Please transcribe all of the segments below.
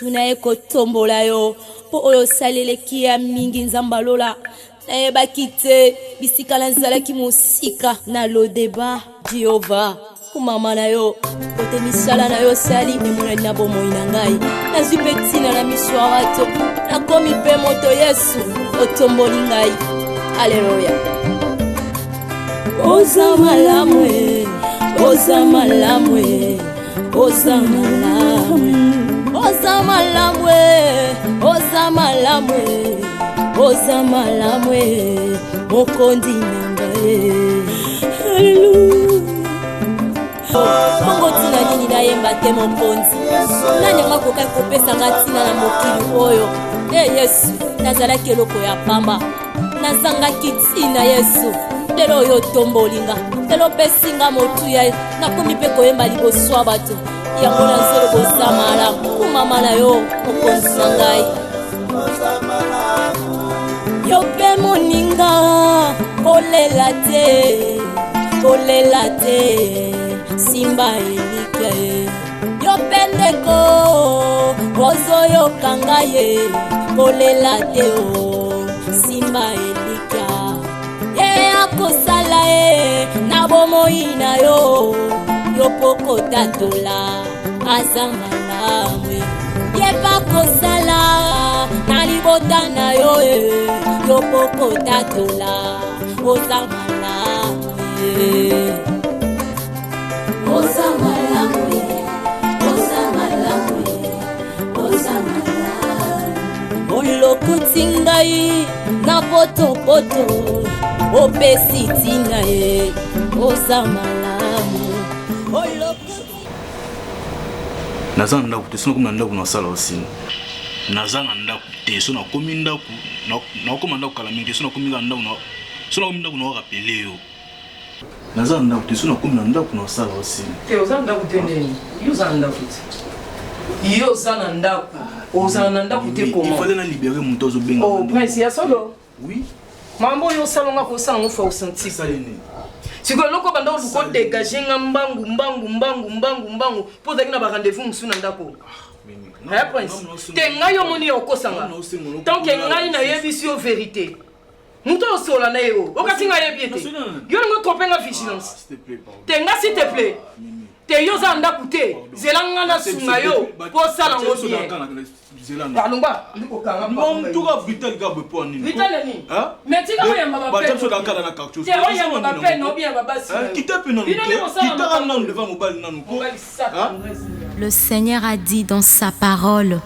Yesu na eko tombola yo po oyo salele kia mingi nzambalola na ebakite bisika na nzalaki musika na lodeba Jehova kumama na yo kote misala na yo sali emona na bomoi na ngai nazwi betina na miswarato nakomi pe moto Yesu otomboli ngai Alleluia. Oza malamwe, oza malamwe, oza malamwe, oza malamwe, oza malamwe, oza malamwe, mokondi nangae. Hallelujah. Mongo tina nini na yemba te mokondi. Nanya makoka kopesa ngatina na mokili oyo. Yesu, nazalaki eloko ya pamba. Nazanga kitina Yesu. Lelo yo tombolinga lelo pesinga motu ya nakomi pe koyemba liboso bato yango na zelo bosamala kumama na yo okonza ngai yo pe moninga kolela te simba elike yo pendeko ozo yo kangaye kolela te o simba elike kosala na bomoi na yo poko tatola azanga namwe yeba kosala na libota na yo poko tatola ozanga namwe ozanga namwe ozanga namwe ozanga namwe olokuti ngai na poto opesi tina oza malamu nazanga ndaku te sono komina ndaku na sala aussi nazanga ndaku te sono komi ndaku na koma ndaku kala mingi sono komi ndaku na sono komi ndaku na rappeler yo nazanga ndaku te sono komina ndaku na sala aussi te ozanga ndaku te ndeni yozanga ndaku te yozanga ndaku ozanga ndaku te comment il fallait na libérer mon tozo benga oh prince ya solo oui mambo yo salonga ko sala ngo fa usanti salene siko loko banda ko dégager nga mbangu po zakina ba rendez-vous musuna ndako ha prince te ngayo moni okosanga tant que ngai na yebisi yo vérité muto sola na yo okasinga yebiete yo ngo tropenga vigilance te nga s'il te plaît te yo za ndaku te zelanga na sunga yo po sala ngo bien alumba ndiko kanga non tuka vital ga bepo nini vital ni mais tika mo yamba ba pe ba kala na kakcho te o yamba ba pe no bien baba si kita pe non kita non devant mobile non ko. Le Seigneur a dit dans sa parole,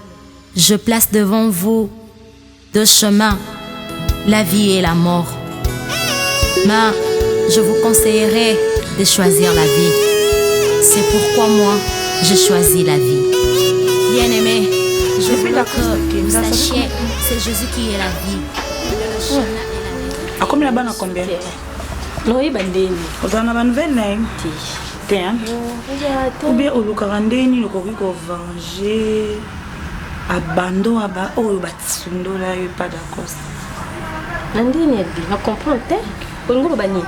je place devant vous deux chemins, la vie et la mort. Mais je vous conseillerais de choisir la vie. C'est pourquoi moi, j'ai choisi la vie. Bien-aimé, je veux que vous sachiez, c'est Jésus qui est la vie. À combien la combien? Non, il bandeni. Vous en avez une veine? Tiens. Ou bien au Lucarandeni, le Corico venger. Abandon, oh, batsundo là, il pas d'accord. Nandini, elle comprend, on bani.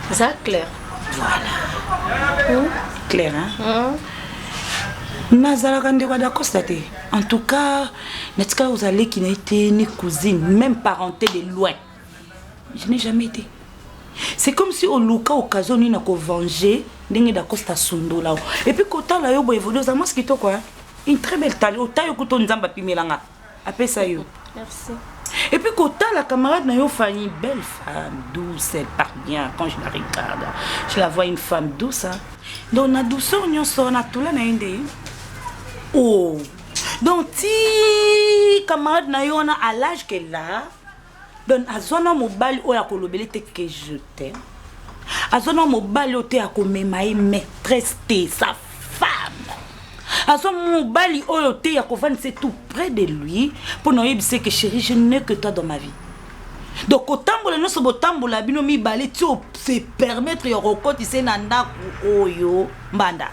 Ça clair. Voilà. Clair, hein? Nazala Kandekwa d'accord, c'était. En tout cas, Natika vous allez qui n'a été ni cousine, même parenté de loin. Je n'ai jamais été. C'est comme si au Luka occasion ni nako venger, n'engue d'accord sta sundo là. Et puis kota la yo bo évoluer, ça moi ce qui to quoi? Une très belle taille. Au taille ko to nzamba pimelanga. Appelle ça yo. Merci. Et puis kota la camarade na yo Fanny, belle femme, douce, elle parle bien quand je la regarde. Je la vois une femme douce. Hein? Donc na douceur nyon so na tout là na inde. Oh. Donc ti camarade na yo na à l'âge qu'elle a. Donc azona mobile o ya kolobele te que je t'aime. Azona mobile o te ya komemaye maîtresse te sa femme. Azona mobile o te ya kovani c'est tout près de lui pour nous dire que chérie je n'ai que toi dans ma vie. Donc autant que nous sommes botambola bino mi balé tu se permettre yo rekoti se nanda oyo mbanda.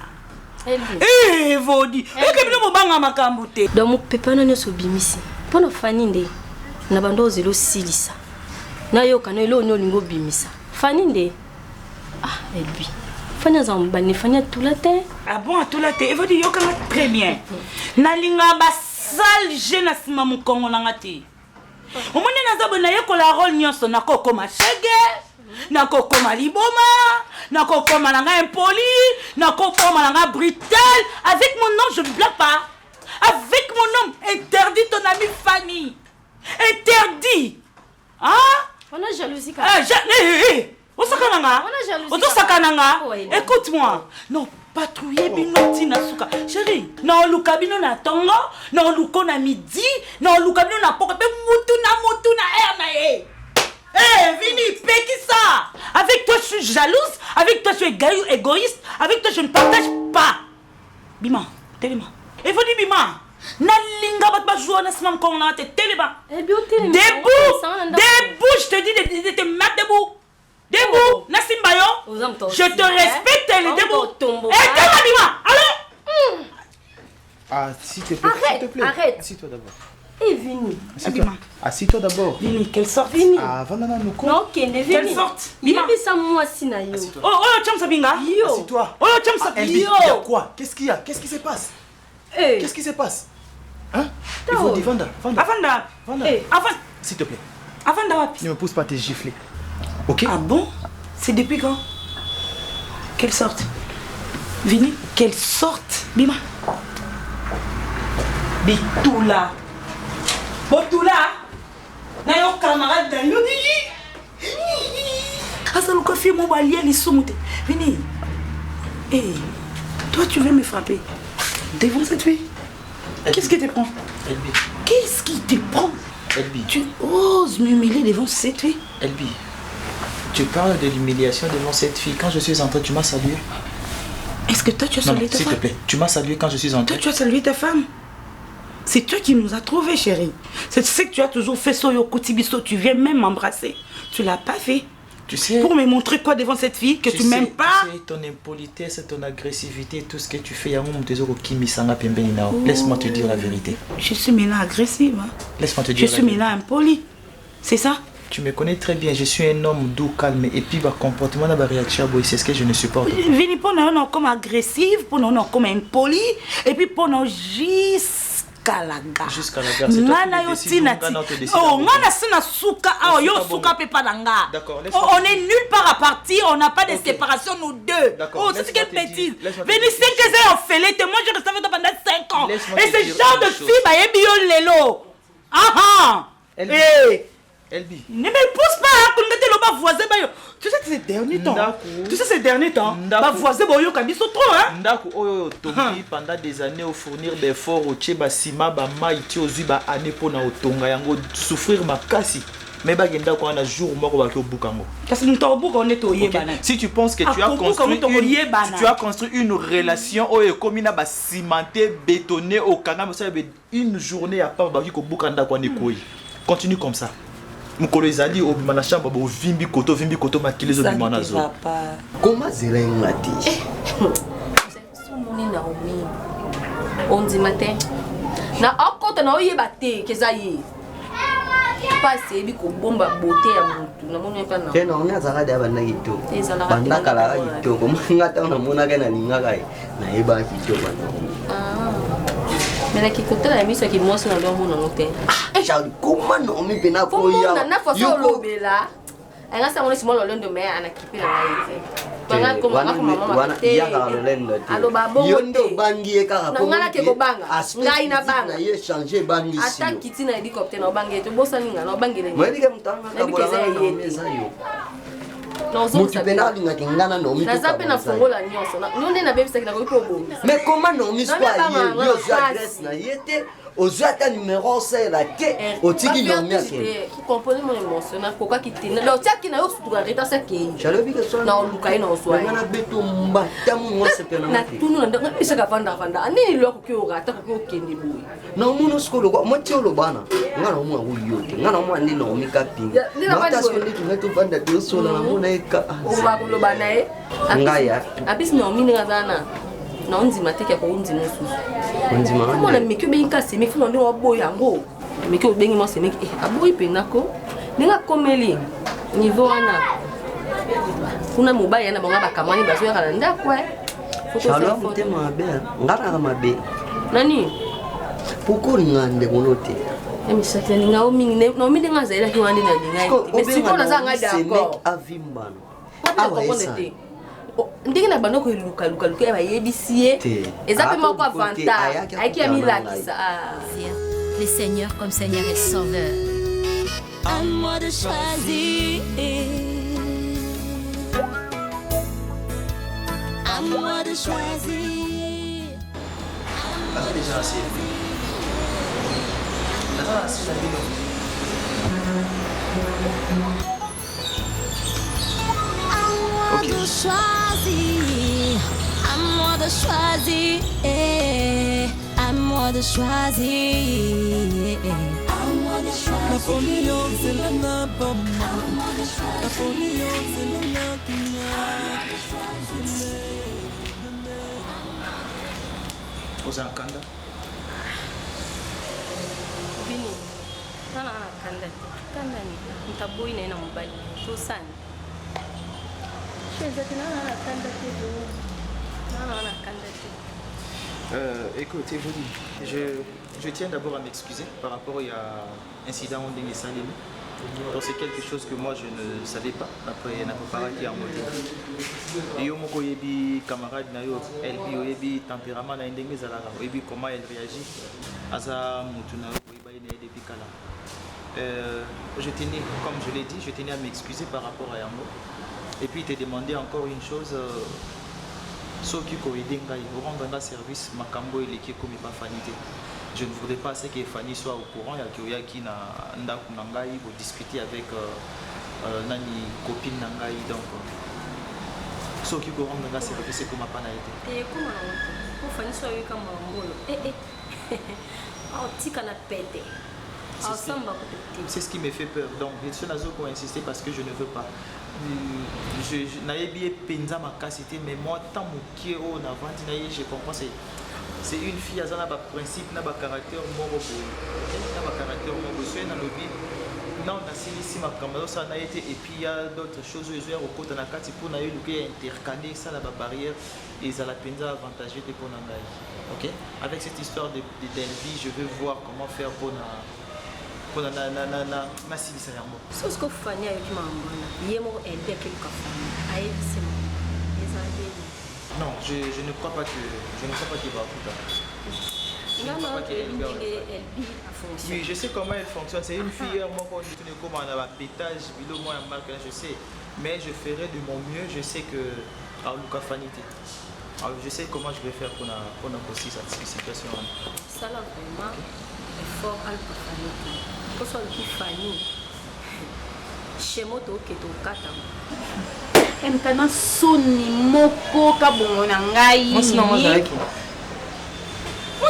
Eh vodi. Et que bino mobanga makambo te. Donc mon papa na nyoso bimisi. Pour no fani nde. Na bando zelo silisa na yo kana lo no lingo bimisa fani nde ah elbi fani za mbani fani tout la terre ah bon tout la terre et vous dites yo kana très bien na linga ba sale je na sima mokongo nanga te omoni naza boye nayekola role nyonso nakokoma shege nakokoma liboma nakokoma nanga impoli nakokoma nanga brutal avec mon nom je ne blague pas avec mon nom interdit ton ami Fanny interdit hein on a jalousie quand même écoute-moi non patrouiller bino tina suka chérie non luka bino na tongo non luko na midi non luka bino na poko pe mutu na air na e Vini peki ça avec toi je suis jalouse avec toi je suis égoïste avec toi je ne partage pas Bima téléma et faut dire Bima na linga bat ba jouer na semaine comme na te téléma debout je te dis de te mettre debout debout, Nassimbayo. Je te respecte, elle est debout. Allez. Ah, s'il te plaît. Arrête. Assis-toi d'abord. Et Vini. Assis-toi d'abord. Vini, quelle sorte Vini. Ah, Vanana, nous quoi? Non, quelle sorte Vini. Moi, Sinayo. Oh, Cham Sabinga. Assis-toi. Oh, Cham Sabinga. Il y a quoi? Qu'est-ce qu'il y a? Qu'est-ce qui se passe? Qu'est-ce qui se passe? Hein? Il faut dire Vanda. S'il te plaît. Avanda. Ne me pousse pas tes giflets. Ok. Ah bon? C'est depuis quand? Quelle sorte? Vini, quelle sorte? Bima. Bitoula. Bitoula. Nayo camarade d'ailleurs. Asa le café mon balier les soumouté. Vini. Hey, toi tu veux me frapper devant cette fille? Qu'est-ce qui te prend? Elbi. Qu'est-ce qui te prend? Elbi. Tu oses m'humilier devant cette fille? Elbi. Tu parles de l'humiliation devant cette fille. Quand je suis entré, tu m'as salué. Est-ce que toi tu as salué ta femme? S'il te plaît, tu m'as salué quand je suis entré. Toi tu as salué ta femme? C'est toi qui nous as trouvés, chérie. C'est ce que tu as toujours fait, Soyo Koutibiso. Tu viens même m'embrasser. Tu l'as pas fait. Tu sais. Pour me montrer quoi devant cette fille que tu m'aimes pas? Tu sais, ton impolitesse, ton agressivité, tout ce que tu fais, laisse-moi te dire la vérité. Je suis maintenant agressive. Hein? Laisse-moi te dire je suis maintenant impolie. C'est ça? Tu me connais très bien, je suis un homme doux, calme, et puis ma comportement, ma réaction, c'est ce que je ne supporte pas. Vini pour nous comme agressive, pour nous comme impoli, et puis pour nous jusqu'à la gare. Jusqu'à la gare, c'est toi qui décides. Oh, mana sina souka, oh yo souka pepa danga. D'accord, on est nulle part à partir, on n'a pas de séparation nous deux. Oh, c'est quelle bêtise. Vini 5 ans en fêlé, moi je restais avec toi pendant 5 ans. Et ce genre de fille, bah yé lelo. Ah ah. Elbi. Ne me pousse pas pour mettre le bas voisin. Tu sais ces derniers temps. Tu sais ces derniers temps. Bas voisin boyo kabiso trop hein. Ndako oyo tobi pendant des années au fournir d'efforts au tcheba sima ba maiti ozu ba année pona otonga yango souffrir makasi. Mais ba genda ko na jour moko ba ko bukango. Parce que nous t'obuka on est toyé bana. Si tu penses que tu as construit une relation oyo komi na ba cimenté bétonné au kanga ça une journée à part ba ko bukanda ko ne koyi. Continue comme ça. Mukolo ezali obimana chambre bo vimbi koto makilezo bimana zo. Comment zirengati? Sumuni na omi. Ondi matin. Na okota na oyeba te kezayi. Passe bi ko bomba beauté ya mutu na moni pa na. Tena on azala da bana gito. Banda kala gito ko ngata na mona kana ninga kai. Na eba gito bana. Mais là qui compte la mise qui moi sur le monde en hôtel. Ah, j'ai comment non mais pena ko ya. Na fa so lo bela. Anga sa mo si mo lo ndo me ana kipi na life. Banga ko mama ya ka lo lendo. Alo babo. Yondo bangi e ka ko. Ngana ke ko banga. Ngai na banga. Na ye changer bangi si. Ata kiti na hélicoptère na bangi to bosa ninga na bangi le. Moi ndike mtanga ka bola meza yo. Nazape na fongola nyonso. Nonde na bebisa kina ko bobo. Mais comment non mis quoi yo adresse na yete ozata numéro c'est la té otiki no miaki. Qui compose mon émotion na koka kiti. Na otaki na yo sutuga reta saki. Jalobi que ça. Na olukai na oswa. Na beto mbata mo se pena. Na tunu na ndanga bisa ka vanda. Ani loko ki orata ko kendi boy. Na muno skolo ko mo tiolo bana. Ngana mo ngo yote. Ngana mo andi no mika pinga. Na skolo tu na to vanda do solo na mo na ka. Oba kulo bana e. Ngaya. Abis no mini ngana. Na onzima teke ko onzima susu. Onzima. Comment na mekyo benga semi funa ndo oboya ngo. Mekyo bengi mo semi aboyi penako. Ninga komeli niveau wana. Kuna mobaya na banga bakamani bazo ya kana ndakwa. Shalom te mabe. Ngara mabe. Nani? pourquoi ngande monote mais ça te ninga o mingi no mi dinga zaira ki wandi na dinga mais siko na zanga d'accord avimbano ndenge na bando ko luka ba yebisie eza pe moko avantage aiki amilakisa le Seigneur comme Seigneur et Sauveur. À moi de choisir. À moi de choisir. That's déjà assez. À moi de choisir. À moi de choisir. À moi de choisir. Napoléon, c'est le Nabama. Napoléon, c'est le Nakina. Ozankanda. Bini, nana kanda ni ntaboi na mobali tosani. Cheza tena nana kanda te. Écoutez, vous dites, je tiens d'abord à m'excuser par rapport à l'incident où il s'est allé. Donc c'est quelque chose que moi je ne savais pas après n'a pas parlé en mode. Et yo moko yebi camarade na yo elbi yo yebi tempérament na ndenge zalaka yebi comment elle réagit aza mutu na yo yeba ine depuis kala. Je tenais, comme je l'ai dit, je tenais à m'excuser par rapport à Yango. Et puis te demander encore une chose. Sauf que au rendre un service, Makambo et l'équipe comme pas Fanny. Je ne voudrais pas que Fanny soit au courant. Il y a qui n'a Nangaï pour discuter avec Nani copine Nangaï. Donc, sauf que au rendre un service, c'est comme pas été. Et comment on Fanny soit avec un molo. C'est ce qui me fait peur. Donc, je suis là pour insister parce que je ne veux pas. Je n'avais bien pensa ma cassité, mais moi, tant que je comprends, c'est une fille, elle a un principe, elle a un caractère mort. Non, ici ma caméra, ça n'a été, et puis il y a d'autres choses où ils ont au côté de la carte pour intercaler ça la barrière et ça la peine avantagée de pour Nangaï. Ok? Avec cette histoire de Delvi, je veux voir comment faire pour na civilisation. Ce que Fanny a eu non, je ne crois pas qu'il va tout à oui, je sais comment elle fonctionne. C'est une fille, moi quand je tourne comme un pétage, je sais. Mais je ferai de mon mieux. Je sais que Luca Fanité. Je sais comment je vais faire pour aussi cette situation. Ça là vraiment effort Alpha Fanité. Pour soit le Fanny. Chez moto que to kata. Emtana soni moko ka bonga ngai. Moi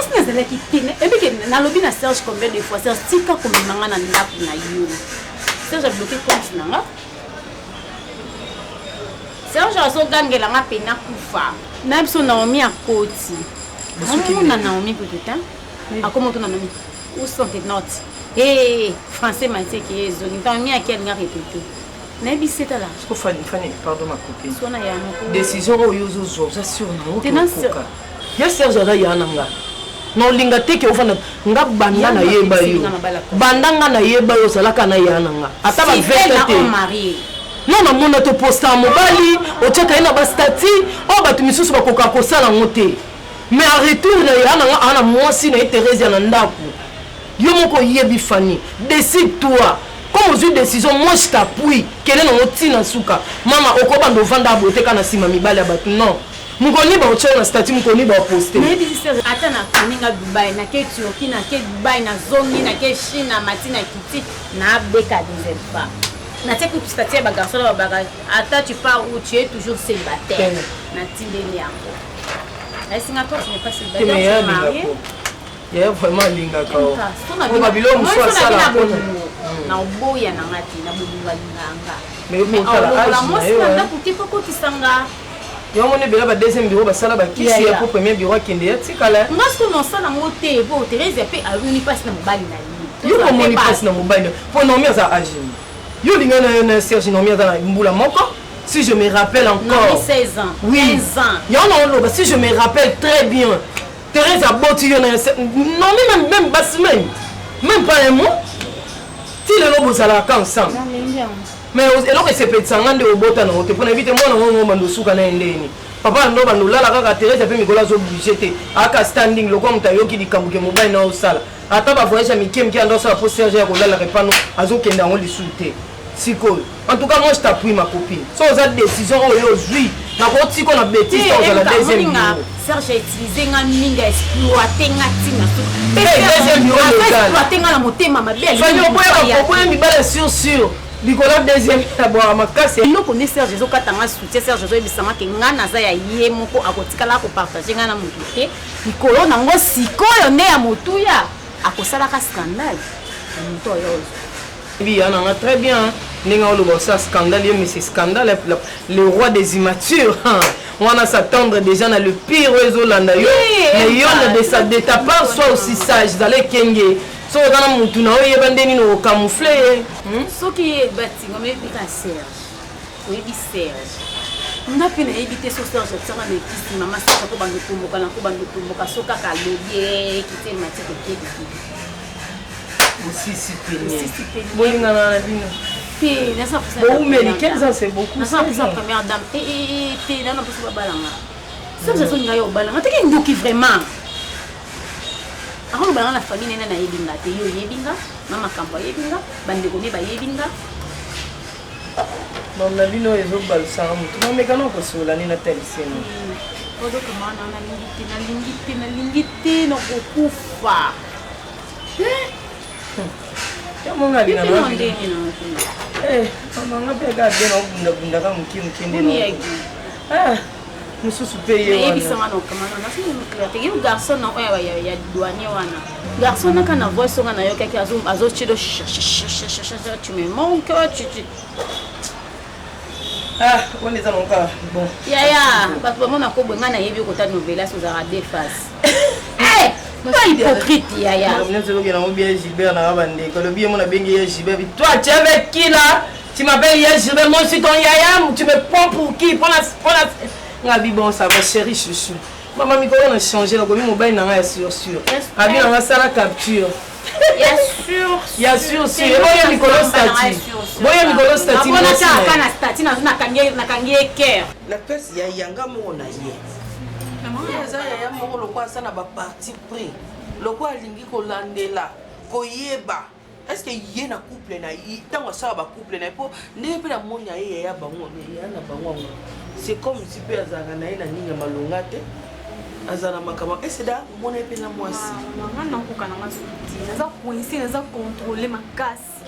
c'est nazala ki tene et puis na lobi na Serge combien de fois Serge tika comme nanga na ndaku na yo Serge a bloqué compte nanga Serge a so gangela nga pena kufa na biso Naomi a koti na Naomi peut-être a comment on a Naomi ou sont notes et français maïté qui est zone Naomi a quel nga répété na biseta là ce que Fanny pardon ma copine sona ya décision au yozo zo ça sur na tena ya Serge a ya nanga non linga teke ofana nga banda na yeba yo bandanga na yeba yo salaka na yananga ata ba vete non na mona to posta mobali o cheka ina ba stati o batu misusu ba koka ko sala ngote mais en retour na yananga ana mwasi na Thérèse na ndaku yo moko yebi Fanny décide toi comme aux décision moi je t'appuie kele na otina suka mama okobanda ovanda abote kana sima mibali ya batu non mukoni ba ocho na statut mukoni ba poster mais dis ata na koninga Dubai na ke Turquie na ke Dubai na zongi na ke Chine na matina kiti na beka des fois na te ku statut ba garçon ba bagage ata tu pars où tu es toujours célibataire na tindeli yango est-ce que toi tu n'es pas célibataire marié il y a vraiment linga kao on va bilo muso sala na oboya na ngati na bulunga linganga mais la moi c'est na kuti poko kisanga yo moni bela ba deuxième bureau ba sala ba kisi ya pour premier bureau kende ya tikala moi ce que non ça na moté bo Thérèse pe a uni passe na mobali na yi yo ko moni passe na mobali pour non mieux à âge yo linga na Serge non mieux dans mbula moko si je me rappelle encore 16 ans oui 15 ans yo non si je me rappelle très bien Thérèse a bottu, non, même pas semaine. Même pas un mois. Si le lobo ça la ensemble. Mais alors que c'est petit sang de bota non, te pour éviter moi non mando suka na ndeni. Papa ndo bando la kaka Thérèse pe mikola zo budgeté. Aka standing lo comme ta yoki dikabuke mobile na osala. Ata ba voyage mikem ki ando ça pour Serge ya kolala repano azokenda ngo lisuté. Siko. En tout cas moi je t'appuie ma copine. Sans cette décision aujourd'hui, na ko tiko na bêtise dans la deuxième bureau. Serge a utilisé nga minga exploiter nga tina. Deuxième bureau légal. Exploiter nga la motema ma belle. Soyons pas mi bala sûr. Nicolas deuxième d'abord ma casse. Non connaît Serge zo katanga soutien Serge zo ebisama ke nga na za ya ye moko akotikala ko partager nga na motuté. Nicolas nango sikoyo ne ya motuya akosala ka scandale. Moto yo. Oui, on a très bien. Ça scandale, mais c'est scandale. Le roi des immatures. On va s'attendre déjà dans le pire réseau là. Mais il y a de ta part, soit aussi sage. Dans les Kenge. Soit dans le Moutouna, il y a des gens camouflés. Ce qui est bâti, on est bien Serge. On est bien Serge. On a pu éviter ce Serge. On a pu maman ça pour bande pour bande soka kalobier qui était matière de aussi si pénible. Bon, mais 15 ans c'est beaucoup. Ça c'est la première dame. Et t'es là non possible balanga. Ça c'est son ngayo balanga. T'es qui qui vraiment. Avant balanga la famille nena na yebinga te yo yebinga, mama kampa yebinga, bande ko ne ba yebinga. Bon la vie no ezo balsa mutu. Non mais kana ko sola ni na teliseno. Odo ko mana na lingite no ko kufa. Monga bina na ndeni na. Mama pega bena bunda kama mkinde no. Mususu paye wana. Mais bisanga no kama na fini mklate. Yo garçon na ya douanier wana. Garçon na kana voix songa na yo kaki azo chido tu me manques tu. On est encore bon. Ya parce que mona ko bwenga na yebi ko ta novela so za déface. Pas hypocrite, Yaya. Toi, tu es avec qui là? Tu m'appelles Gilbert, moi je suis ton Yaya. Tu me prends pour qui? Pour la vie, bon, ça va, chérie, chouchou. Maman, on a changé, le mobile n'a sûr. Abi, on a ça la capture. Il y a sûr. Et moi, il y a Nicolas Stati. Moi, il y a Nicolas Stati. La peste, il y a Yanga Mona. Yaya moko lokwa sana ba parti pris lokwa lingi ko landela ko yeba est-ce que yé na couple na yi tango ça ba couple na po ne pe na monya ye ya bango ya na bango c'est comme si pe azanga na ina ninga malonga te azana makama est-ce da mona pe na mwasi mama na ko kana masuti naza coincer naza contrôler ma casse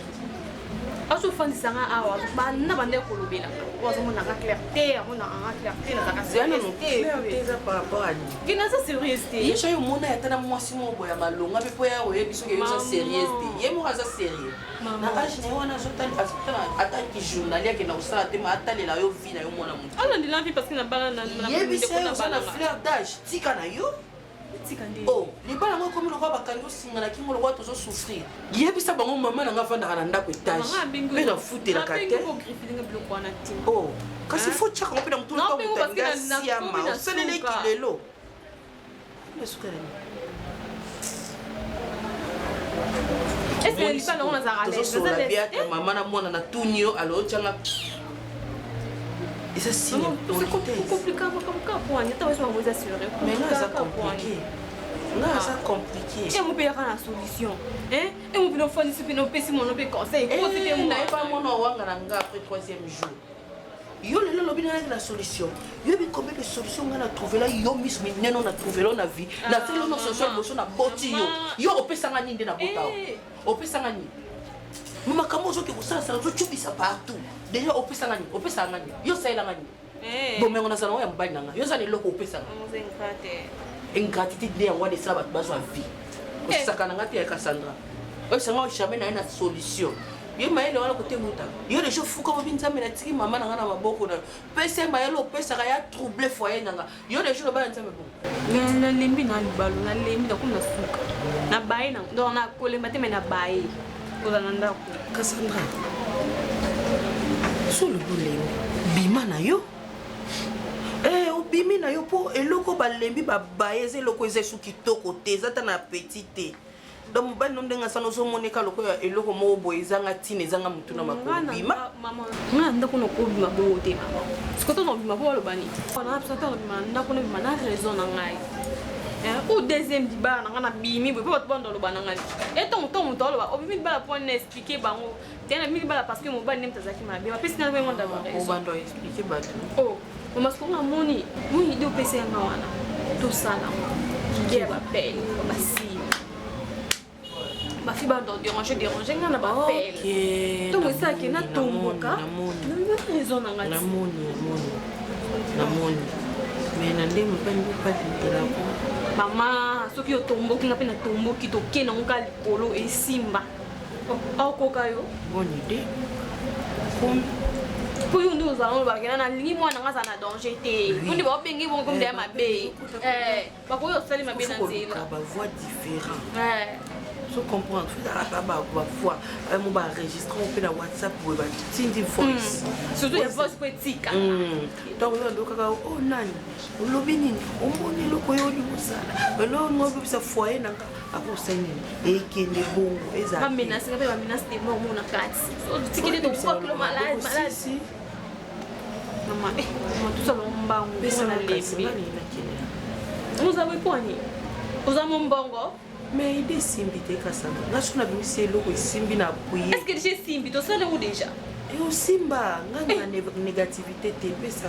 aso fandi sanga awa ba na bande ko lobela wazo mona ka clarté mona en clarté na ka zana no clarté par rapport à lui qui na ça sérieux ye chayo mona ya tana mwasi mo boya malonga pe po ya oye biso ke yo ça sérieux ye mo za sérieux na age ne wana zotali ataki journalier ke na usala te ma atali la yo vie na yo mona mutu ala ndi la vie parce que na bala na ye biso na fleur d'âge tika na yo oh les bala ngo comme le roi bakango singana kingo le roi tozo souffrir yebisa bango mama na nga fanda kana ndako étage mais na fouter la carte oh kasi faut chaka ngopela mtu na mutanga siama selele kilelo est-ce que il parle on a zarale maman na mwana na tunio alo changa et ça c'est compliqué pour Agnès t'as besoin de vous assurer mais là ça compliqué là ça compliqué et mon père a la solution hein et mon père faut discipline au PC mon père conseil faut c'était mon pas mon wanga nanga après troisième jour yo lelo lobi na la solution yo bi combien de solutions on a trouvé là yo miss mineno na trouvé là na vie na telo na social boso na boti yo opesa ngani nde na bota opesa ngani mama kama zo ke kusala zo chubisa partout déjà opesa ngani yo saila ngani bon mais on a ça no ya mbali nanga yo za le loko opesa ngani ingratitude de yango de ça ba bazo vie osakana ngati ya Cassandra osanga jamais na une solution ye maele wala côté muta yo les gens fou comme bin nzambe na tiki mama nanga na maboko na pese maele opesa ka ya troubler foyer nanga yo les gens ba nzambe bon na lembi na libalo na lembi na kuma suka na bae na ndo na kolemba te me na bae oza na ndako Cassandra so le boulé bima na yo obimi na yo po eloko balembi babaye eza eloko eza esu kitoko te eza ta na petit te donc mobali no ndenge asana ozomoneka loko ya eloko moko boye ezanga ntina ezanga motu na makobima nga ndako nokobima bongo te mama sikoto nobima po balobani na biso nobima ndako nobima na raison na ngai ou deuxième dibala na nga na bimi boye po bato bando oloba na ngai etongo moto oloba obimi dibala po na expliquer bango tena mi dibala parce que mobali nde mutazaki mabe bapesi nga bongo ndako obando expliquer bato oh mama sikoto nga moni moni ide opesi yanga wana tosala ide ya bapele basi bafi bando déranger nga na bapele ntongo esalaki natomboka raison na ngai namoni mais na ndenge mobali bopalitelako mama soki otomboki nga mpe natomboki toke nango ka likolo esimba aokoka yo bonne idée po yo nde ozala olobakela nalingi mwana nga aza na danger te ondi baobengi bongo komde ya mabe bakoki osali mabe na nzela bavoix différent so comprendre fezalaka bavoix mo baenregistre mpe na whatsapp boye batindi voice surtout ya voice po etika donc yo andokaka o nani olobi nini omoni eloko oyo olingi osala elongo obebisa foyer nanga akosai nini ekende bongo ezala bamenasinga mpe bamenase de mort mona kati tikende tokokilo malade mama tosala mbango na lembi ozawe poni ozamo mbongo mais ide simbi te kasama ngaso na bimisi eloko esimbi na apuye est-ce que déjà simbi tosala où déjà osimba nga na négativité te pesa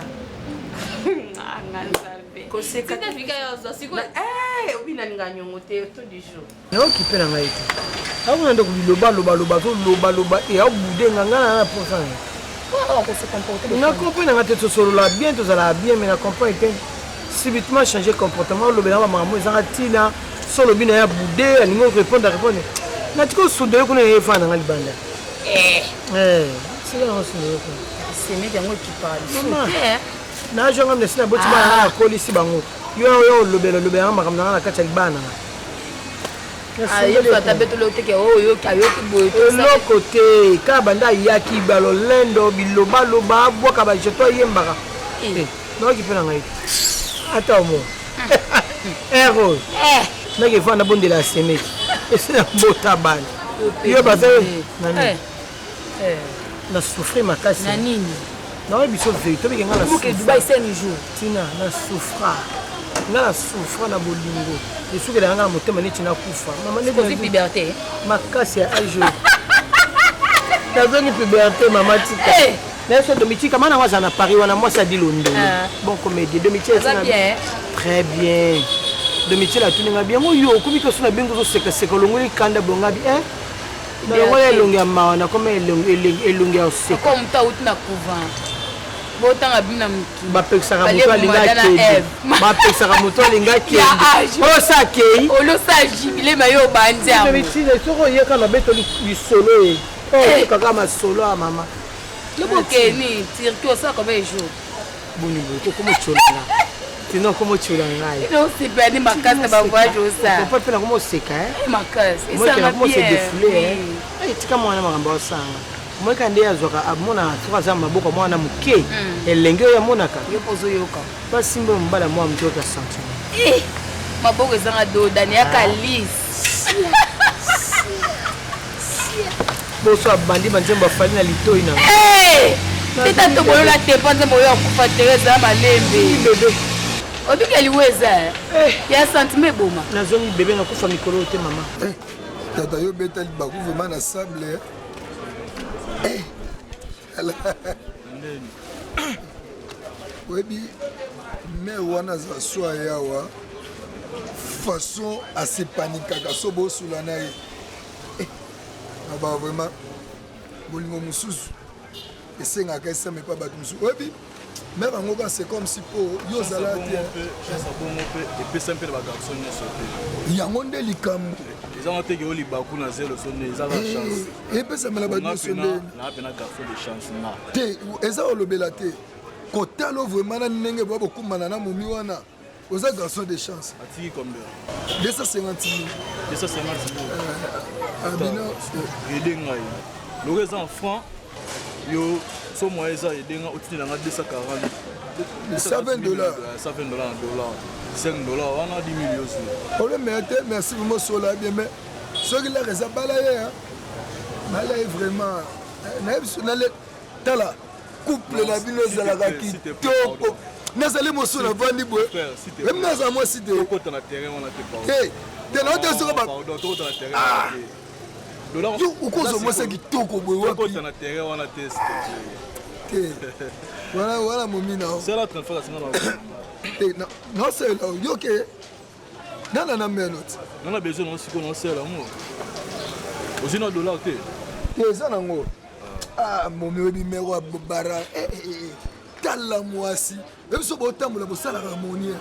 obinalinga nyongo te to du jour naokipe na ngai te akona nde kolilobaloba tolobaloba e abudenga nga na posa na comprendre nanga te tosolola bien tozala bien mais na comprendre te subitement changer comportement olobela bamakambo ezanga ntina so olobi na ya bude alingi répondre natika osunda yo kuna efana nanga libanda sika nango osunda yo kuna nazwanga mnesi na boti bana nanga nakolisi bango yo olobela yango makambo nanga na kati ya libana eloko te kaka banda ayaki balolendo bilobaloba abwaka bajeto ayembaka naoki mpe na ngai ata omo ero naki efanda bondela ya semeki esina mbota bana yo baza na souffrir makasi naoyebi biso vérité tobike nga tina na souffra nga na souffra na bolingo esukelanga na motema neti nakufa makasi ya age nazongi puberté mama tika nayeso domitika mana ngo aza na paris wana mwasi adi londolo bon comédie domitie très bien domitie latuninga bien ngo yo okomi toso na bengo ozosekaseka olongo ekanda bongabi nango elongi ya mawa nakoma elongi ya oseka bapekisaka moto alinga kende bapekisaka moto alinga kende olosa akei olosajibilema yo bandiamitine soko oyeka na beto lisolo e okaka masolo ya mama lobokeni tirki osala combien de jours boniboye kokomotolanga tino komotola ngai osepani makasi na bavoyage osala mpe nakoma oseka makasi nakoma osedefule etika mwana makambo osanga moyeka nde azwaka amonaka soki aza maboko mwana moke elenge oyo amonaka basimba mobala mwa moke oka sentiment maboko ezanga dodani yaka lisi boso abandi banzembo afali na litoi na teta tobolola tepo nzembo oyo akufa tere ezala malembe obikeli weza ya sentime eboma nazongi bebe nakufa mikolo oyo te mama tata yo betali baku vraimen na sable oyebi mer wana aza so ayawa façon asepanikaka so bosula na ye aba vraiment bolingo mosusu esengaka esame epa bato mosusu oyebi mer yango ka c'est comme si po yo ozala te epesa mpe na bagarson nyonso te yango nde likambo ezanga teke oyo libaku na zelo so nde ezaka chance epesamela bato nyonso ndeni naa pena garçon de chance na te eza olobela te kotala vraiment na ndenge boya bokumbana na momi wana oza garçon de chance atiki combien 250 000 abina ede ngai loko eza en franc yo So moi ça aider au titre dans 240. $120. $120 $5 on a 10 millions aussi. Problème merci vraiment sola bien mais ce qui la raison balayer hein. Balayer vraiment naïf tala couple la bino zalaka kitoko. Nazali moso na vandi boy. Même naza moi si de ko na terrain on a te pas. Eh, de la te so ba. Pardon, to na terrain. Dollar ukozo moi c'est kitoko boy wa ko na terrain on a te. Voilà mon mina. C'est la 30 fois ça non. Non c'est là. Yo ke. Nana na menot. On a besoin aussi qu'on sait l'amour. Aussi no dollar te. Yo ça nango. Ah mon numéro bara. Tala mwasi. Même si vous avez un peu de harmonie.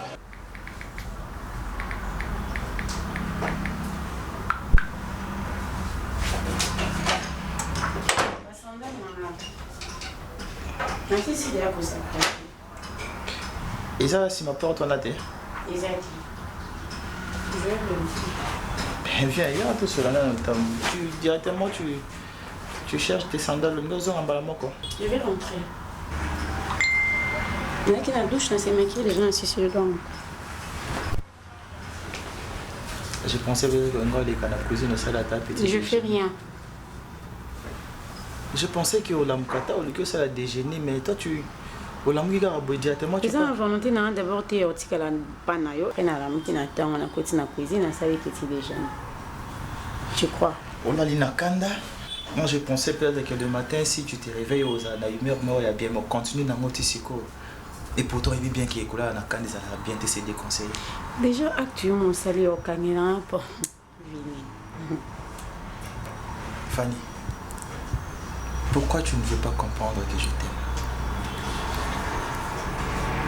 Et ça, si ma porte, on a été. Viens, il y a tout cela. Directement, tu cherches tes sandales. Nous avons un balamoko. Quoi. Je vais rentrer. Il y en a qui la douche, c'est maquillé, les gens assis sur le banc. Je pensais que la cuisine, c'est la table. Je fais rien. Je pensais que au Lamkata, au lieu que c'est la déjeuner, mais toi tu. Au Lamkata, directement tu. Ils ont volonté d'abord te otika la panayo, et na ramki na temps na côté na cuisine, na salle petit déjeuner. Tu crois? On a l'inakanda. Moi je pensais peut-être que le matin, si tu te réveilles aux na humeur, mais il y a bien, mais continue dans mon tisiko. Et pourtant, il est bien qu'il y ait là, ça a bien été déconseillé. Déjà, actuellement, on s'allie au Canada pour Fanny, pourquoi tu ne veux pas comprendre que je t'aime?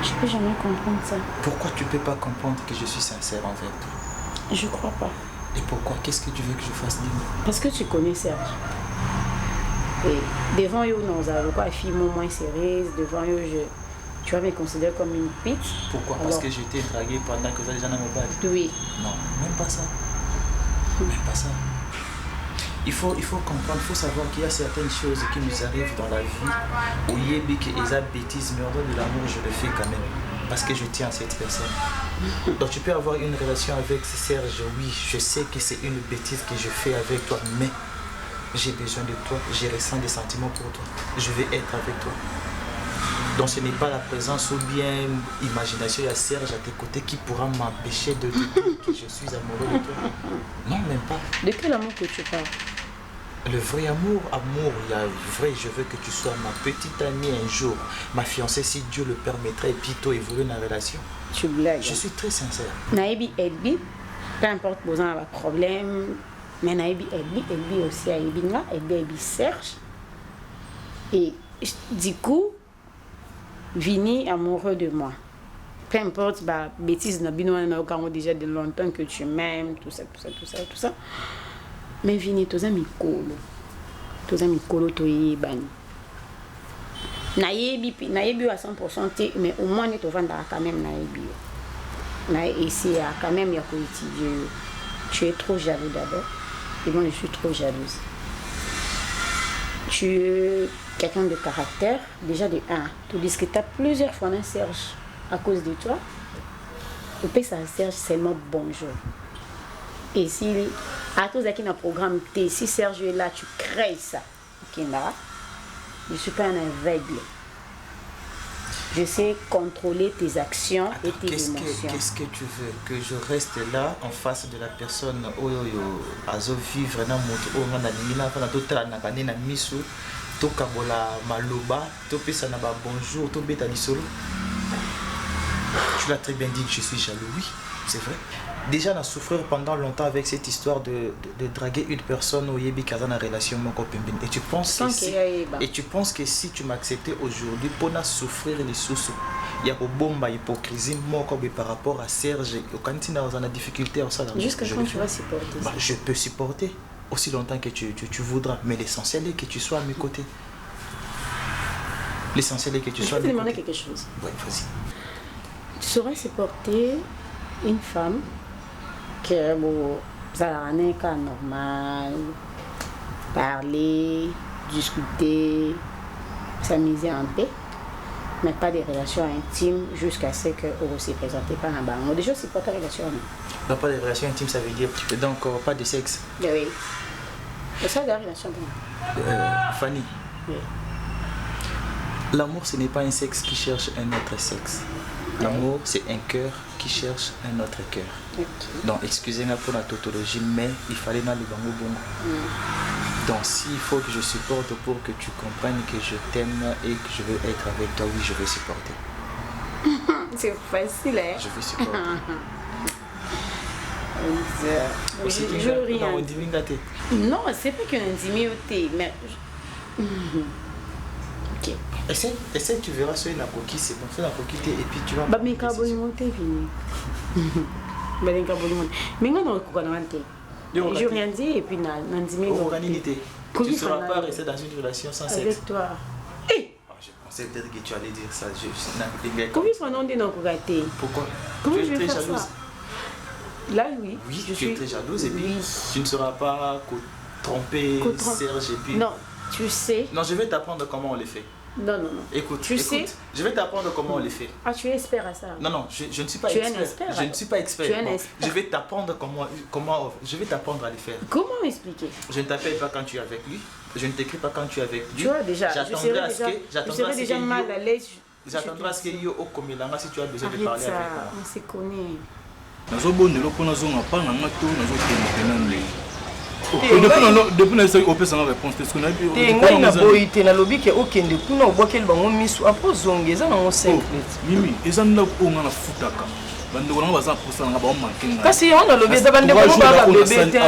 Je ne peux jamais comprendre ça. Pourquoi tu ne peux pas comprendre que je suis sincère envers toi? Je ne crois pas. Et pourquoi? Qu'est-ce que tu veux que je fasse? Dis-moi. Parce que tu connais Serge. Et devant eux, nous avons quoi, fille moins sérieuse, devant eux, tu vas me considérer comme une pute. Pourquoi? Parce que j'étais draguée pendant que les gens n'ont pas dit. Oui. Non, même pas ça. Même pas ça. Il faut comprendre, il faut savoir qu'il y a certaines choses qui nous arrivent dans la vie. Où il y a des bêtises, mais au nom de l'amour, je le fais quand même. Parce que je tiens à cette personne. Donc tu peux avoir une relation avec Serge, oui, je sais que c'est une bêtise que je fais avec toi, mais j'ai besoin de toi, je ressens des sentiments pour toi. Je vais être avec toi. Donc ce n'est pas la présence ou bien imagination, il y a Serge à tes côtés qui pourra m'empêcher de te dire que je suis amoureux de toi. Non, même pas. De quel amour que tu parles? Le vrai amour, il y a vrai, je veux que tu sois ma petite amie un jour, ma fiancée si Dieu le permettrait, et puis toi évoluer dans la relation. Tu blagues. Je suis très sincère. Naïbi Elbi, peu importe posant un problème, mais Naïbi Elbi aussi à Ebinga, Elbi Serge. Et du coup, Vini amoureux de moi. Peu importe, bah, bêtise, déjà de longtemps que tu m'aimes, tout ça. Mais Vini, tous amis colo, toi Naïbi à 100%, mais au moins tu vas quand même Naïbi. Ici, quand même, il y a étudier. Tu es trop jaloux d'abord. Et moi, je suis trop jalouse. Tu es quelqu'un de caractère, déjà de 1. Tu dis que tu as plusieurs fois un Serge à cause de toi. Et puis ça Serge seulement bonjour. Et si à tous qui dans le programme, si Serge est là, tu crées ça. Je ne suis pas un aveugle. Je sais contrôler tes actions et tes émotions. Qu'est-ce que tu veux? Que je reste là en face de la personne azo vivre na moto o ngana lingina fa na totala na kanena misu to kabola maloba to pesa na ba bonjour to beta lisolo? Tu l'as très bien dit que je suis jaloux, oui, c'est vrai. Déjà, on a souffert pendant longtemps avec cette histoire de draguer une personne au Yebi Kazana relation mon copain. Et tu penses que si tu m'acceptais aujourd'hui pour ne souffrir les sous, il y a une bombe hypocrisie par rapport à Serge. Quand tu es en difficulté, jusqu'à quand tu vas supporter ça? Je peux supporter aussi longtemps que tu voudras, mais l'essentiel est que tu sois à mes côtés. L'essentiel est que tu sois à mes côtés. Je vais te demander quelque chose. Oui, vas-y. Tu saurais supporter une femme que ça a un cas normal, parler, discuter, s'amuser en paix, mais pas des relations intimes jusqu'à ce qu'on se présente par un banc. Déjà, c'est pas ta relation. Non, pas de relations intimes, ça veut dire donc pas de sexe. Oui. C'est ça la relation. Fanny. Oui. L'amour, ce n'est pas un sexe qui cherche un autre sexe. L'amour, c'est un cœur qui cherche un autre cœur. Okay. Donc, excusez-moi pour la tautologie, mais il fallait dans les bango bongo. Donc, s'il faut que je supporte pour que tu comprennes que je t'aime et que je veux être avec toi, oui, je vais supporter. C'est facile, hein? Je vais supporter. Je rien. Non, c'est pas qu'une intimité, mais... Ok. Essaye, tu verras sur la coquille, c'est bon, sur la coquille, et puis tu vas... Mais quand vous montez, fini. Mais non, je rien dit, et puis tu ne seras pas resté dans une relation sans sexe. Avec toi. Je pensais peut-être que tu allais dire ça. Comment est-ce qu'on dit non? Pourquoi? Comment tu je es vais très faire jalouse. ça? Là, oui. Oui, tu es très jalouse, et puis tu ne seras pas tromper Serge, et puis... Non, tu sais... Non, je vais t'apprendre comment on les fait. Non. Écoute, sais, je vais t'apprendre comment on les fait. Ah, tu es expert à ça? Non, je ne suis pas expert. Tu es un expert? Je ne suis pas expert. Tu es un expert. Je vais t'apprendre comment... Je vais t'apprendre à les faire. Comment expliquer? Je ne t'appelle pas quand tu es avec lui. Je ne t'écris pas quand tu es avec lui. Tu vois déjà, je serais déjà mal à l'aise. J'attendrai à ce qu'il y ait au Komilanga si tu as besoin de parler avec moi. On se connaît. nazobondela mpo nazonga mpa na nga to nazokende pena nde depuis naesaki opesanga réponse te te ngai na boyi te nalobi ke okende kuna obwakeli bango miso apres ozongi eza nango 5 mimi eza ndako oyo nga nafutaka bandeko nanga baza mposa nanga baomanke ngai kasi yango nalobi eza bandeko no baa babebe te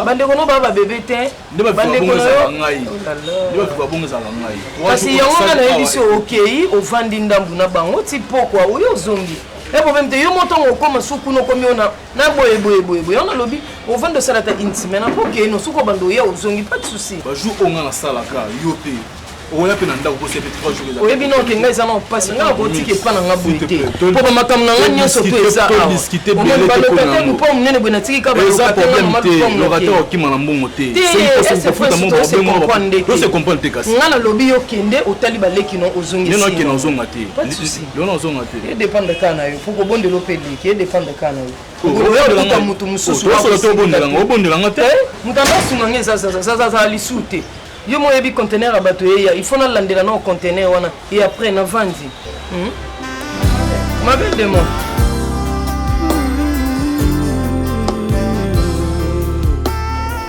bandeko no baa babebe te nde bafibabongezaka ngai nde bafibabongezaka ngai kasi yango nga nayebi so okei ovandi ndambu na bango ti pokwa oyo ozongi e problème te yo motongo okoma suku nokomi ona na boyeboyeboyeboye yango nalobi ovandi osala ta intime na pokei no suku obanda oya ozongi pas de souci bajour oyo nga nasalaka yo mpe oya mpe na ndako kosi epe 3 jours oyebi noke ngai eza na opasi ngai akotika epa na nga boye te mpo bamakambo na nga nyonso mpe eza awabalokatelu mpo monene boye natiki ka balokatelu okima na mbongo te nga nalobi yo kende otali baleki no ozongisiokende ozonga te yona ozonga te edépendre ka na yo po kobondela ope leki edépendre ka na yo oya okuta motu mosusu obondelanga te moto andasunga nge ezazala lisu te yo moyebi conteneur ya bato eya il faut nalandela na conteneur wana et après na vandi mabe demo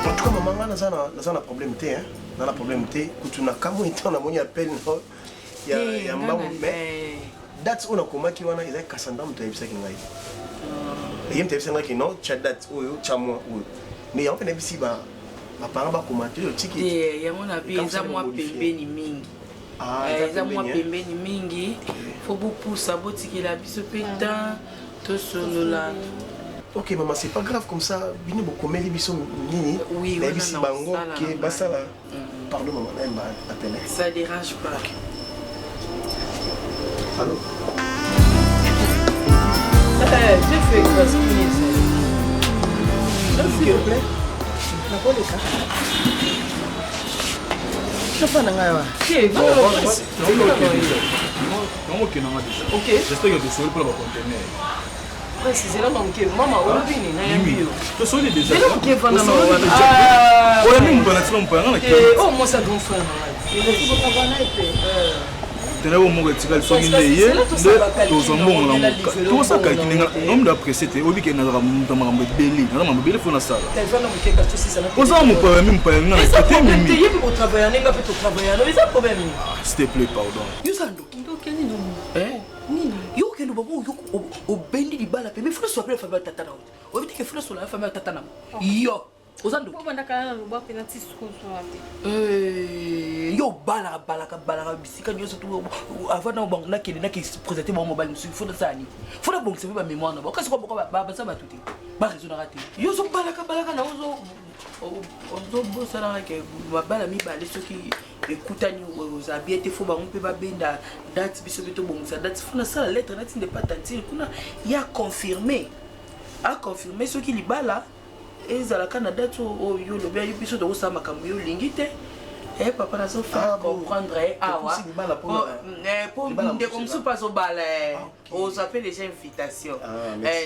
en tout cas maman naza na problème te hein na problème te kutuna kamo etant na moni appel no ya mbangu mais date on a komaki wana eza kasanda moto yebisaki ngai yem tebisa ngai no cha date oyo cha mois oyo mais ya opena bisi ba bapanga bakomate yo tiki yango na pe eza mwa pembeni mingi eza mwa pembeni mingi fo bopusa botikela biso mpe tan tosolola. Ok maman, c'est pas grave comme ça, bino bokomeli biso nini na bisi bango ke basala. Pardon maman, elle m'a appelé. Ça dérange pas. Okay. Allô? J'ai fait grâce s'il vous plaît. Nakoleka. Chapa na ngai wa. Ok. J'espère que tu sauras pour le conteneur. C'est là donc maman olobini na yambi yo. Tu sauras déjà. C'est là que vana na wana. On a mis mon banatsila mpana na kile. Oh moi ça gon frère. Il faut pas vana épée. tena bo moko etikali soki nde ye nde tozwa mbongo nango tosakalkile nga nomde apresse te obike nazaka moto makambo ebele naza makambo ebele fo nasala ozala mopaya mi mopaya nga te mimi s'il te plaît pardon yo okende bango obendi libala pe me fula soa pe la famille ya tata na yo oyebi teke fula sola ya famille ya tata na yo oza ndo yo balaka bisika nyonso avant na bango nakende nakepresente bango mobali mosusu fo nasala nini fo nabongisa mpe bamémoire na bango kasi baza bato te baresonaka te yo ozobalaka na ozobosanaka ke babala mibale soki ekutani oza bien te fo bango mpe babenda date biso mpe tobongisa date fo nasala lettre nati nde patantile kuna ya confirme soki libala ezalaka na date oyo lobi biso tokosala makambo yo olingi te Eh papa nazo faire comprendre awa pour ndeko musu pas au bal aux appels déjà invitation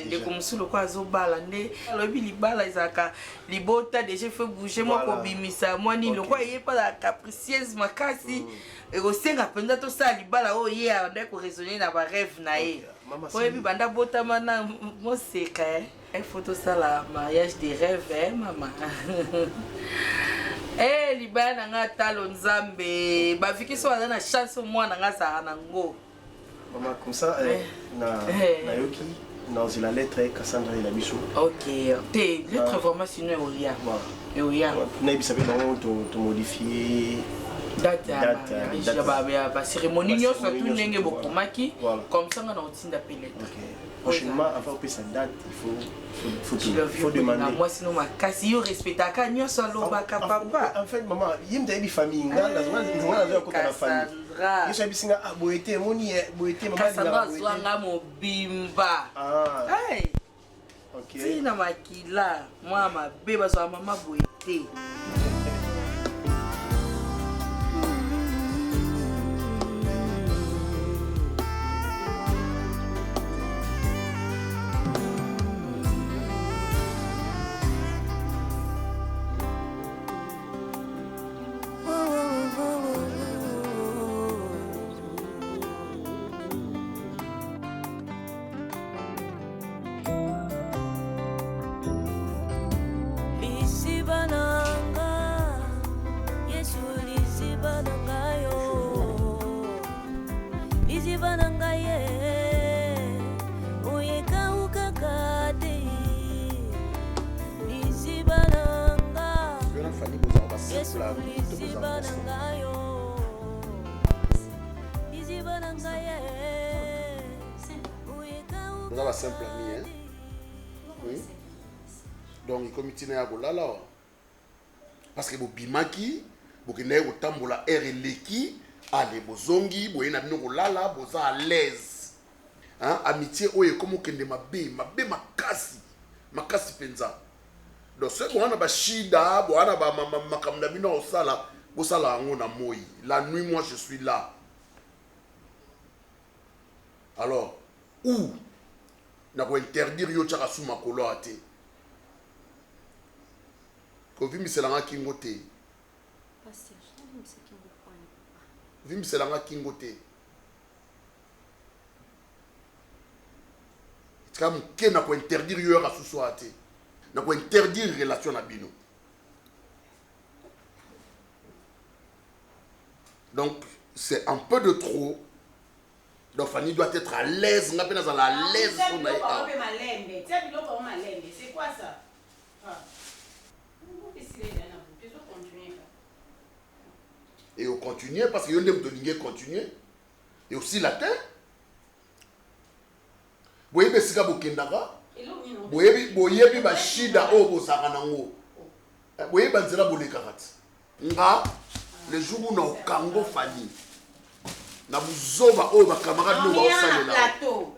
ndeko musu le quoi au bal ndé lobi libala izaka libota déjà fait bouger moi ko bimisa moi ni le quoi yé pas la capricieuse makasi et au senga penda to ça libala o yé ndeko raisonner na ba rêve na ye oye bi banda bota mana mo seka il faut tout ça la mariage des rêves maman. Eh libana nga talo nzambe ba fiki so na chance mwana nga za nango. Maman comme ça na yoki dans la lettre Cassandra il a biso. OK, té lettre vraiment sinon olia. Olia. Na bisabe non to modifier date ba cérémonie nyo so tout ndenge bokomaki comme ça nga na otinda pe lettre. Prochainement, avant que ça date, il faut demander. Moi, sinon, ma casse, il respecte à Canyon, solo, papa. En fait, maman, il y a une famille. Il y a une famille. Cassandra, soit mon bimba. Ok. Si, na makila, moi, ma bébé, soit maman boité. Vous avez simple ami, hein? Oui. Donc, il comité à Bolala. Parce que vous bimaki, vous avez un tambola RLeki, allez, vous zongi, vous avez un lala, vous êtes à l'aise. Hein? Amitié, oye, comme vous avez ma makasi penza. Donc, ce qu'on a bashida, vous avez ma kamdamina au sala, vous sala angona moi. La nuit, moi, je suis là. Alors, où? Na ko interdire yo tshaka suma kolo ate ko vimiselanga kingo te pasteur je t'aime kingo kwa vimiselanga kingo te tkam ke na ko interdire yo ka susu ate na ko interdire relation na bino donc c'est un peu de trop. Donc Fanny doit être à l'aise, on appelle ça à l'aise. C'est quoi ça? Et on continue parce que y a des gens qui continuent. Et aussi la terre. Vous voyez, c'est que vous voyez, bashida o bosaranango. Vous voyez, banzela bolekarat. Nga le jour où on a Kango Fanny. Na buzoba o ba camarade no ba osalela plateau.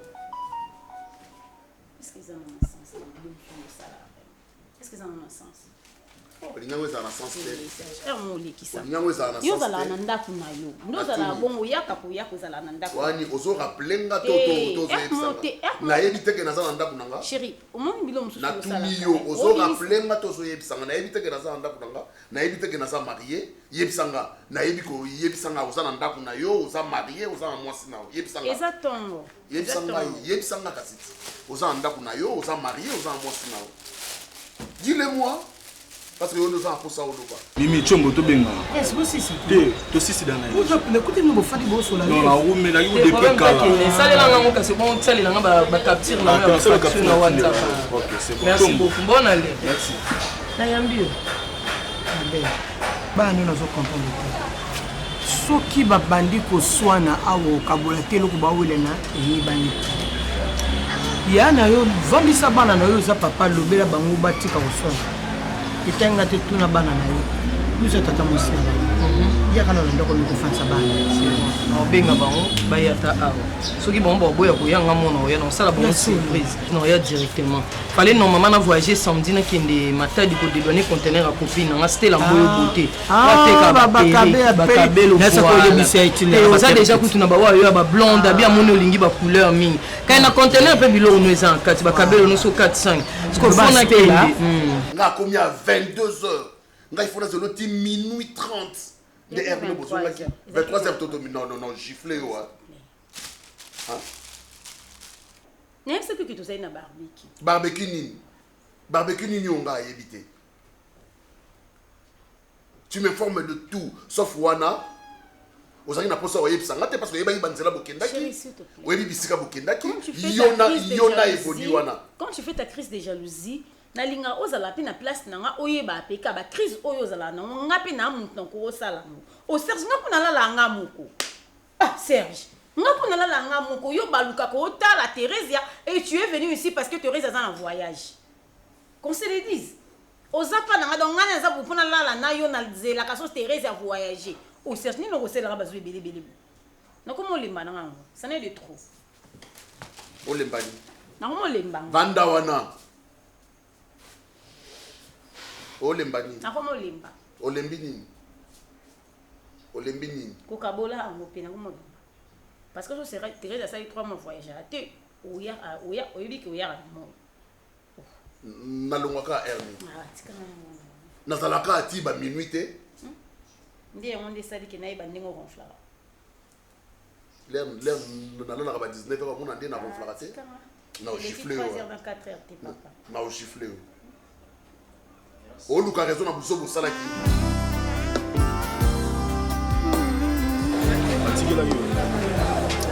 Est-ce qu'ils ont un sens? Est-ce qu'ils ont un sens? Linyango za na sens te. Ermoli kisa. Linyango za na sens te. Yo zala na ndaku na yo. Ndo zala bongo yaka po yako zala na ndaku. Wani ozo rappelenga to yebisanga. Na yebite ke na za na ndaku nanga. Chérie, au moins bilo mususu na tuni yo ozo rappelenga to zo yebisanga. Na yebite ke na za na ndaku nanga. Na yebite ke na za marié. Yebisanga. Na yebi ko yebisanga oza na ndaku na yo, oza marié, oza na mwasi na yo. Yebisanga. Exactement. Yebisanga kasiti. Oza na ndaku na yo, oza marié, oza na mwasi na yo. Dis-le-moi. Parce que nous avons ça au Louba. Mimi Chombo to benga. Est-ce que c'est ça? To sisi dana. Vous écoutez nous fadi bo so la. Non la roue mais la yo de pekala. Ça les langues que c'est bon, ça les langues ba capture na WhatsApp. OK, c'est bon. Merci beaucoup. Bonne année. Merci. Na yambio. Ba nous nous comprendre. Soki ba bandi ko swana awo kabola telo ko ba welena ni bani. Yana yo vambisa bana na yo za papa lobela bango batika ko swana. Itenga te tuna bana na yo. Nous tata musala. yaka na ndako mikofandisa bana obenga bango bayata awa soki bango baboya koyanga mona oya na osala bango surprise na oya directement fallait normalement na voyager samedi nakende matadi kodédouaner conteneur ya copine nanga stela mboyo bote bakabelo oza déjà kutu na bawa oyo ya bablonde abi amoni olingi bacouleur mingi kai na conteneur mpe biloko no eza na kati bakabelo nyonso 4-5 sikofona kende nga komi à 22h nga il faut na zelo ti minuit 30 de Hermino Bozolaki 23h toto non giflé ouais. Hein? N'est ce que tu as na barbecue nini on va éviter. Tu m'informes de tout sauf wana. Ozali na posa oyebi sanga te parce que yeba yibanzela bokendaki. Oyebi bisika bokendaki. Yona évolue wana. Quand tu fais ta crise de jalousie na linga ozala pe na place nanga oyeba apeka ba crise oyo ozala na nga pe na mutu na ko sala mo o Serge nga kuna la nga moko Serge nga kuna la nga moko yo baluka ko tala Thérèse et tu es venu ici parce que Thérèse est en voyage qu'on se le dise ozapa nanga donc nga za bopona la na yo na zela ka so Thérèse a voyager o Serge ni no ko sela ba zo belebele na komo lemba nanga ça n'est de trop o lembani na komo lemba vanda wana olembani nakoma olemba olembi nini kokabola ango pena komolemba parce que je serai Thérèse ça 3 mois voyage te oya oyebi ke oya na mo nalongwaka erni nazalaka ati ba minuit te ndiye ngonde sali ke nayi bandingo ronflara l'air nalonaka ba 19 heures mona ndi na ronflara te na ogifle na ogifle o luka raison na buso bosalaki atikela yo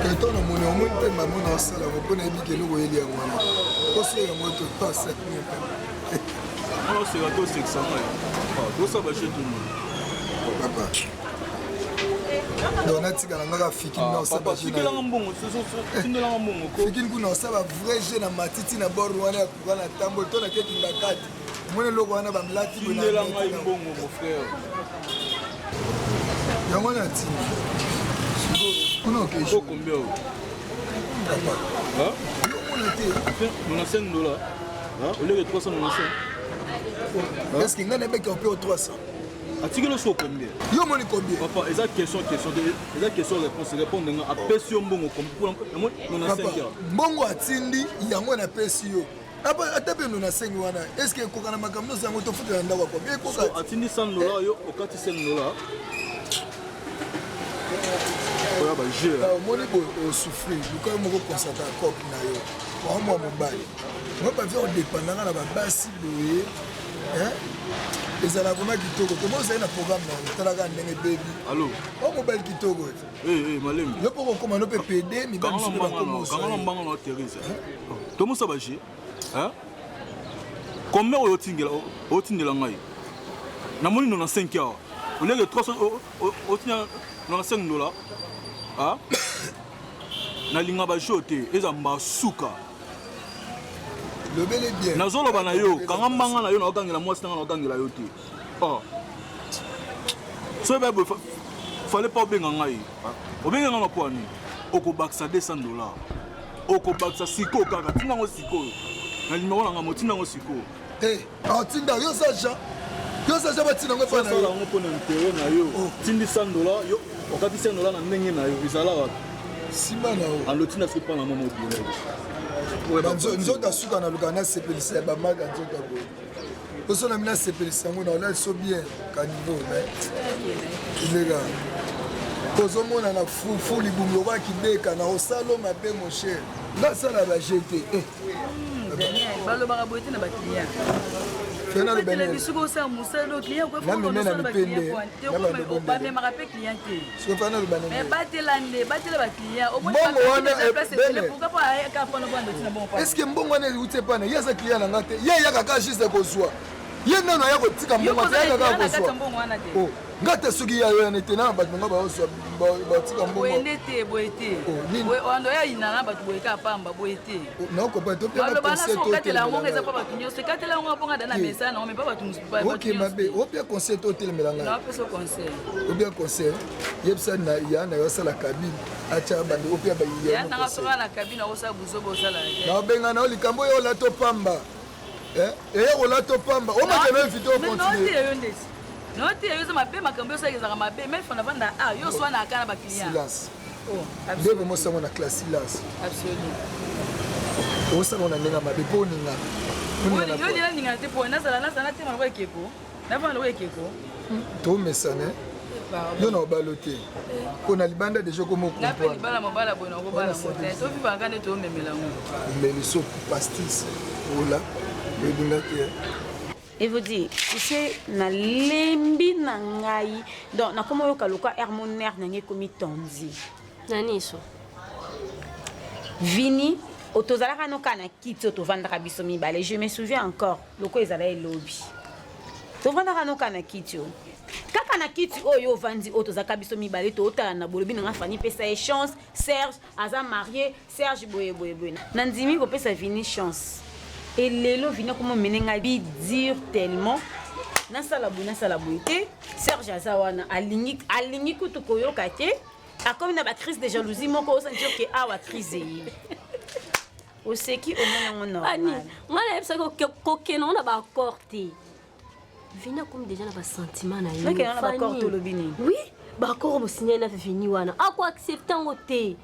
kaito na moni omoi mpe mamo na osala mpo na yebi keloko oyeli yango wana poso yango topasa oseka tosekisanga tosaba che tout papa donc natikala ngaka fikini na osaba fikelanga mbongo tindelanga mbongo fikini kuna osaba vrai jeu na matiti na bord wana ya kuka na tambo to na kekinga kati mwana loko wana bamlati tindelanga mbongo mon frère yango na tina kuna okesho combien papa on a 5 dollars au lieu de 395 est-ce que ngana beka au 300 atikelo so combien yo moni combien papa eza question réponse répondre nga apesi yo mbongo pour on a 5 heures mbongo atindi yango na pesi yo ata pe nona 5 wana est-ce que kokana makambo zango to futa ndako kwa bien koka atindi 100 dollars yo okati 5 dollars oya ba jeu moni bo o souffrir luka moko constate cop na yo wa mo mobali mo pa vie on dépendant na ba basi boye hein ezala koma kitoko to mo na programme na talaka ndenge baby allo o mobile kitoko malembe yo poko koma no pe PD mi ba misusu ba komo so kana mbanga na Thérèse to mo saba je hein combien o tindela ngai na moni no na 5 heures au lieu de 300 o tina na 5 dollars ah na linga ba jote eza mba suka le bel et bien nazoloba na yo kanga mbanga na yo na okangela mwasi na okangela yo te so ba fallait pas obenga ngai obenga nga na kwani okobakisa 200 dollars okobakisa siko kaka tinga ngo siko na limero nga motinda ngo siko tinda yo saja batina ngo pa na yo ngo pona ntero na yo tindi 100 dollars yo okati 100 dollars na ndenge na yo ezala sima na yo alotina sepa na momo bien nzoto asuka na luka na sepelisa ya bamaka nzoto boye poso na mina sepelisa yango na ola so bien ka niveau ilega kozomona na fufu libumu lokaki beka na osalo mabe mon cher nasala bajete balobaka boye te na bakliya namemena mipende bamemaka mpe client te batela nde batela baclient estce mbongo wana euti epana ye aza client na nga te ye eyaka kaka juste kozwa ye nano aya kotika mbongo te ayaka kaka kozwa ngata soki ya yo nete na bato nga baoso batika mbongo boyende te boyete ando ya inana bato boyeka pamba boyete non comprends to pia conseil to katela ngo ngeza pa bato nyose katela ngo ponga dana mesa na me pa bato musu pa OK mabe o pia conseil to telemela nga na peso conseil o pia conseil yebsa na ya na yo sala kabine acha bande o pia ba ya na sala na kabine o sa buzo bo sala na benga na likambo yo la to pamba yo la to pamba o ma tena invité au continuer non te yo za mabe makambo so ezaka mabe mais fona vanda yo so na kana ba client silence absolument mo sama na classe silence absolument o sama na nenga mabe po ninga yo dina ninga te po na sala te ma ko ekeko na vanda ko ekeko to mesane yo na balote ko na libanda déjà ko mo ko na pe libala mobala bona ko bala mote so fi banga ne to memela mo mais le so pastis ola le dinga Et vous dites, tu sais, na lembi na ngai, donc na komo yoka loka harmonaire na ngai komi tonzi. Nani so? Vini, otozalaka no kana kiti otovandaka biso mibale. Je me souviens encore, loko ezala elobi. Tovandaka no kana kiti o. Kaka na kiti oyo vandi otozaka biso mibale to otala na bolobi na fani pesa e chance, Serge aza marié, Serge boye. Nandimi ko pesa Vini chance. Et lelo vina comme menenga bi dire tellement na sala boité Serge Azawana alingi kutu koyoka te a comme na ba crise de jalousie moko sentir que awa crise o seki o mona normal ani ngala yebsa ko keno na ba corté vina comme déjà na ba sentiment na yo na kena na ba corté lobini oui ba corps mo signer na Vini wana ako accepter ngote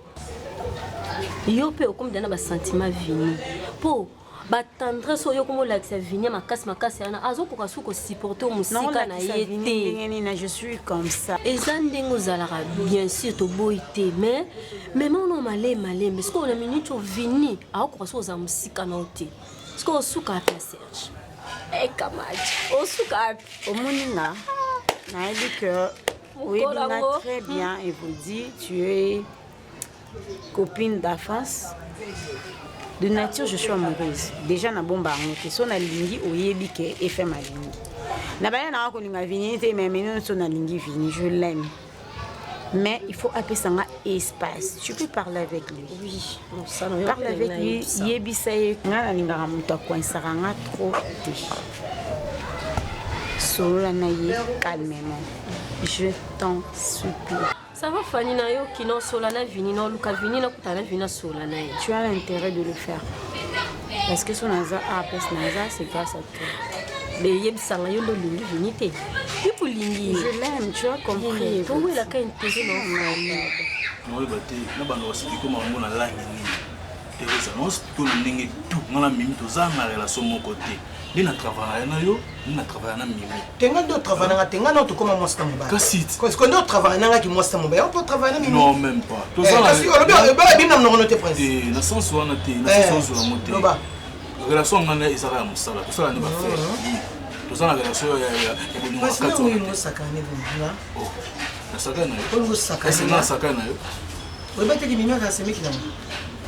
yo pe comme déjà na ba sentiment Vini po ba tendresse oyo komo la que Vini makasi ana azo ko kasuko supporter musika na yete je suis comme ça ezandengo zalara bien sûr to boité mais on malé parce qu'on a minute Vini ako kasuko za musika na ote parce qu'on suka à Serge kamaji on suka au moninga na dit que oui bien très bien et vous dit tu es copine d'Afas. De nature, je suis amoureuse. Déjà, na bomba amote. So na lingi oyebi ke effet malingi. Na bana na ko linga Vini te mais non so na lingi Vini, je l'aime. Mais il faut appeler ça un espace. Tu peux parler avec lui. Oui, ça non. Parle avec lui. Yebi say na linga muta ko insaranga trop te. So la naye calmement. Je t'en supplie. Ça va Fanny na yo qui non solana Vini non Luka Vini na kutana Vini solana. Tu as l'intérêt de le faire. Parce que son naza a place naza c'est grâce à toi. Mais yebsanga yo lolu Vini te. Pipo lingi. Je l'aime, tu as compris. Toi la ka intérêt non. Moi bate na bano expliquer comment on a la ni. Teresa non tout ndenge tout ngala mimi to za na relation mon côté. Ni na travailler na yo, ni na travailler na mimi. Tenga do travailler na tenga non to comment moi c'est mon ba. Kassit. Parce que do travailler na ki moi c'est mon ba. On peut travailler na mimi. Non même pas. To za na. Si on bien ba bien na note prince. Na sens wana te, na sens wana moté. No ba. Relation ngana isara ya musala. To sala ni ba faire. To za na relation ya eboni wa katso. Parce que nous sakane bonga. Oh. Na sakana yo. On nous sakane. Est-ce na sakana yo? Oui ba te ki mimi ka semi kina.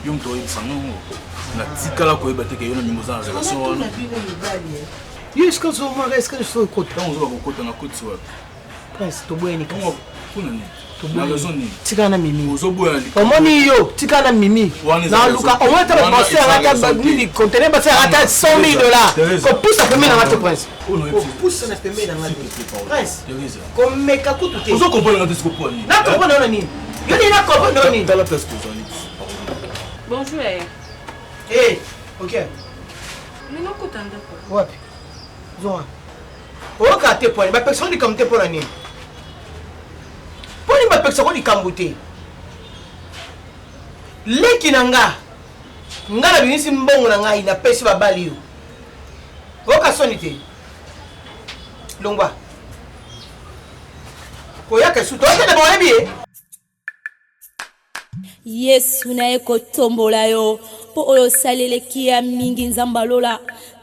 Yo mto yibsanga ngo. Na tikala ko yeba te ke yo na mimo za na relation wana. Yo est-ce que so moi est-ce que je suis côté on zo ko kota na koti wa. Prince to boye ni ka. Kuna ni. Na raison ni. Tikana mimi. Ozo boya ni. Omoni yo tikana mimi. Na luka on va te passer à la ni conteneur passer à la $100,000. Ko pousse à na te prince. Ko pousse na pembe na ngati. Prince. Comme meka kutu te. Ozo comprendre ngati ko po ni. Na comprendre na ni. Yo ni na comprendre ni. Dans la place ko zo ni. Bonjour. OK. Mais non kotanda ko. Wapi? Zoa. Oka te point, ba personne comme te pour ani. Poni ba personne di kambuté. Leki nanga. Ngala binisi mbongo na ngai na pesi ba bali yo. Oka sonité. Longwa. Koya ke suto te de bon bien. Yesu na ekotombola yo po oyo saleleki ya mingi nzambalola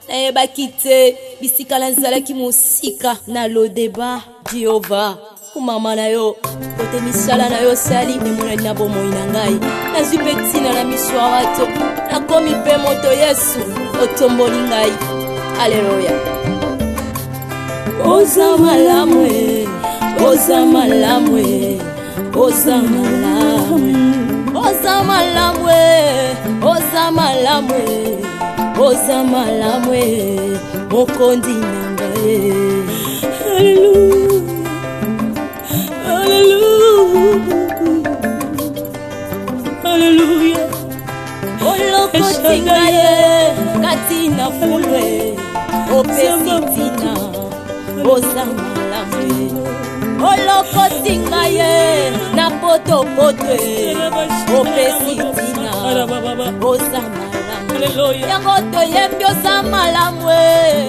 nayebaki te bisika nazalaki mosika na lodeba Jehova kumama na yo kote misala na yo sali emonani na bomoi na ngai nazwi mpe ntina na miso ya bato nakomi mpe moto Yesu otomboli ngai aleluya oza malamu oza malamu oza malamu oza malamu oza malamu oza malamu mokondi nanga Hallelujah. Olokotinga ye katina fulwe opesitina oza malamu olokotinga ye na potopotwe opesitina oza malamu yango toyembi oza malamu